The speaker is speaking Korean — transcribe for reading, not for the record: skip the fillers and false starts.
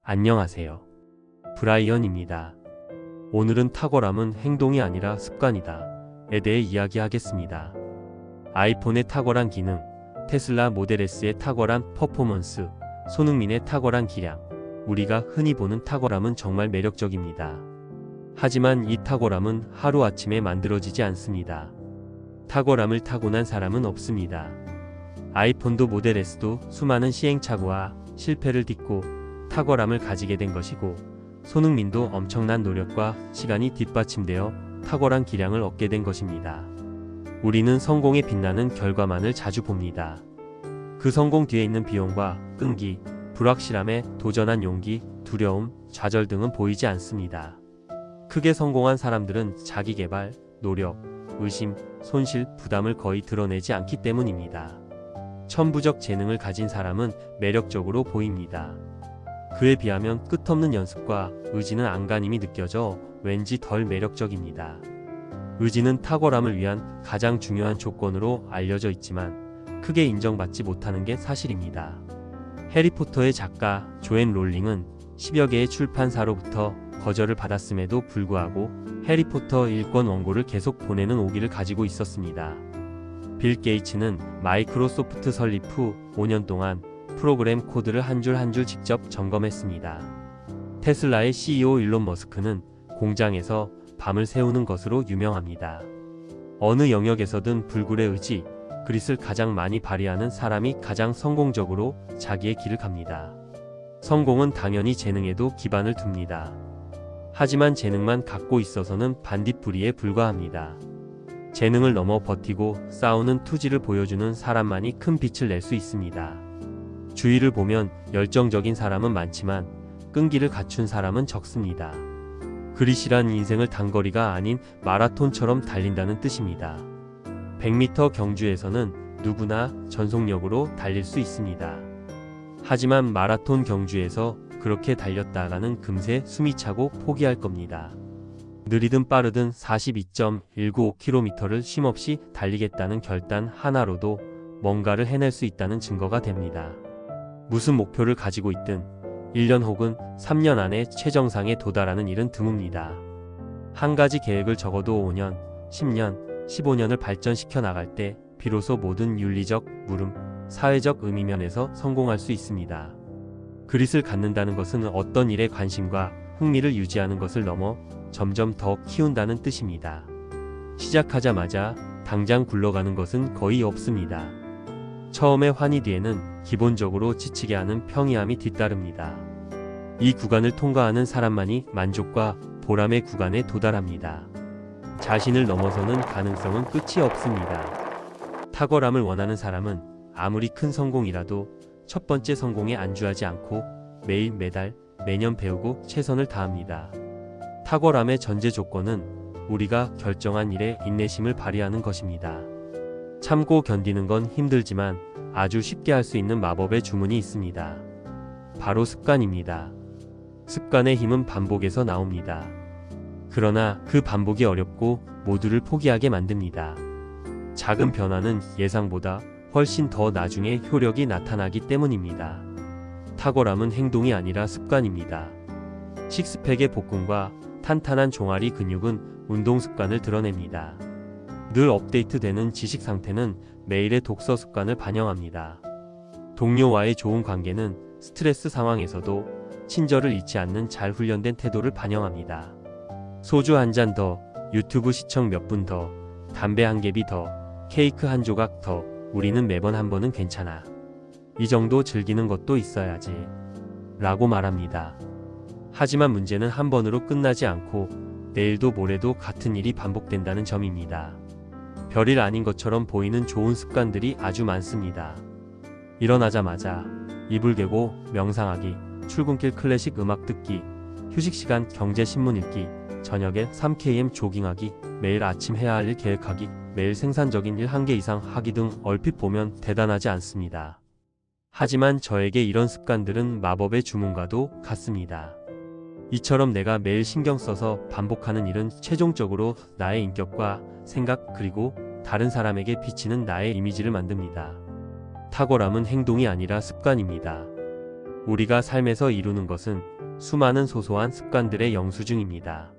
안녕하세요. 브라이언입니다. 오늘은 탁월함은 행동이 아니라 습관이다에 대해 이야기하겠습니다. 아이폰의 탁월한 기능, 테슬라 모델 S의 탁월한 퍼포먼스, 손흥민의 탁월한 기량, 우리가 흔히 보는 탁월함은 정말 매력적입니다. 하지만 이 탁월함은 하루아침에 만들어지지 않습니다. 탁월함을 타고난 사람은 없습니다. 아이폰도 모델 S도 수많은 시행착오와 실패를 딛고 탁월함을 가지게 된 것이고, 손흥민도 엄청난 노력과 시간이 뒷받침되어 탁월한 기량을 얻게 된 것입니다. 우리는 성공에 빛나는 결과만을 자주 봅니다. 그 성공 뒤에 있는 비용과 끈기, 불확실함에 도전한 용기, 두려움, 좌절 등은 보이지 않습니다. 크게 성공한 사람들은 자기개발, 노력, 의심, 손실, 부담을 거의 드러내지 않기 때문입니다. 천부적 재능을 가진 사람은 매력적으로 보입니다. 그에 비하면 끝없는 연습과 의지는 안간힘이 느껴져 왠지 덜 매력적입니다. 의지는 탁월함을 위한 가장 중요한 조건으로 알려져 있지만 크게 인정받지 못하는 게 사실입니다. 해리포터의 작가 조앤 롤링은 10여 개의 출판사로부터 거절을 받았음에도 불구하고 해리포터 1권 원고를 계속 보내는 오기를 가지고 있었습니다. 빌 게이츠는 마이크로소프트 설립 후 5년 동안 프로그램 코드를 한 줄 한 줄 직접 점검했습니다. 테슬라의 CEO 일론 머스크는 공장에서 밤을 새우는 것으로 유명합니다. 어느 영역에서든 불굴의 의지, 그릿을 가장 많이 발휘하는 사람이 가장 성공적으로 자기의 길을 갑니다. 성공은 당연히 재능에도 기반을 둡니다. 하지만 재능만 갖고 있어서는 반딧불이에 불과합니다. 재능을 넘어 버티고 싸우는 투지를 보여주는 사람만이 큰 빛을 낼 수 있습니다. 주위를 보면 열정적인 사람은 많지만 끈기를 갖춘 사람은 적습니다. 그릿이란 인생을 단거리가 아닌 마라톤처럼 달린다는 뜻입니다. 100m 경주에서는 누구나 전속력으로 달릴 수 있습니다. 하지만 마라톤 경주에서 그렇게 달렸다가는 금세 숨이 차고 포기할 겁니다. 느리든 빠르든 42.195km를 쉼없이 달리겠다는 결단 하나로도 뭔가를 해낼 수 있다는 증거가 됩니다. 무슨 목표를 가지고 있든 1년 혹은 3년 안에 최정상에 도달하는 일은 드뭅니다. 한 가지 계획을 적어도 5년, 10년, 15년을 발전시켜 나갈 때 비로소 모든 윤리적, 물음, 사회적 의미면에서 성공할 수 있습니다. 그릿을 갖는다는 것은 어떤 일에 관심과 흥미를 유지하는 것을 넘어 점점 더 키운다는 뜻입니다. 시작하자마자 당장 굴러가는 것은 거의 없습니다. 처음의 환희 뒤에는 기본적으로 지치게 하는 평이함이 뒤따릅니다. 이 구간을 통과하는 사람만이 만족과 보람의 구간에 도달합니다. 자신을 넘어서는 가능성은 끝이 없습니다. 탁월함을 원하는 사람은 아무리 큰 성공이라도 첫 번째 성공에 안주하지 않고 매일 매달 매년 배우고 최선을 다합니다. 탁월함의 전제 조건은 우리가 결정한 일에 인내심을 발휘하는 것입니다. 참고 견디는 건 힘들지만 아주 쉽게 할 수 있는 마법의 주문이 있습니다. 바로 습관입니다. 습관의 힘은 반복에서 나옵니다. 그러나 그 반복이 어렵고 모두를 포기하게 만듭니다. 작은 변화는 예상보다 훨씬 더 나중에 효력이 나타나기 때문입니다. 탁월함은 행동이 아니라 습관입니다. 식스팩의 복근과 탄탄한 종아리 근육은 운동 습관을 드러냅니다. 늘 업데이트되는 지식 상태는 매일의 독서 습관을 반영합니다. 동료와의 좋은 관계는 스트레스 상황에서도 친절을 잊지 않는 잘 훈련된 태도를 반영합니다. 소주 한 잔 더, 유튜브 시청 몇 분 더, 담배 한 개비 더, 케이크 한 조각 더, 우리는 매번 한 번은 괜찮아. 이 정도 즐기는 것도 있어야지. 라고 말합니다. 하지만 문제는 한 번으로 끝나지 않고 내일도 모레도 같은 일이 반복된다는 점입니다. 별일 아닌 것처럼 보이는 좋은 습관들이 아주 많습니다. 일어나자마자 이불 개고 명상하기, 출근길 클래식 음악 듣기, 휴식시간 경제신문 읽기, 저녁에 3km 조깅하기, 매일 아침 해야 할 일 계획하기, 매일 생산적인 일 1개 이상 하기 등 얼핏 보면 대단하지 않습니다. 하지만 저에게 이런 습관들은 마법의 주문과도 같습니다. 이처럼 내가 매일 신경 써서 반복하는 일은 최종적으로 나의 인격과 생각 그리고 다른 사람에게 비치는 나의 이미지를 만듭니다. 탁월함은 행동이 아니라 습관입니다. 우리가 삶에서 이루는 것은 수많은 소소한 습관들의 영수증입니다.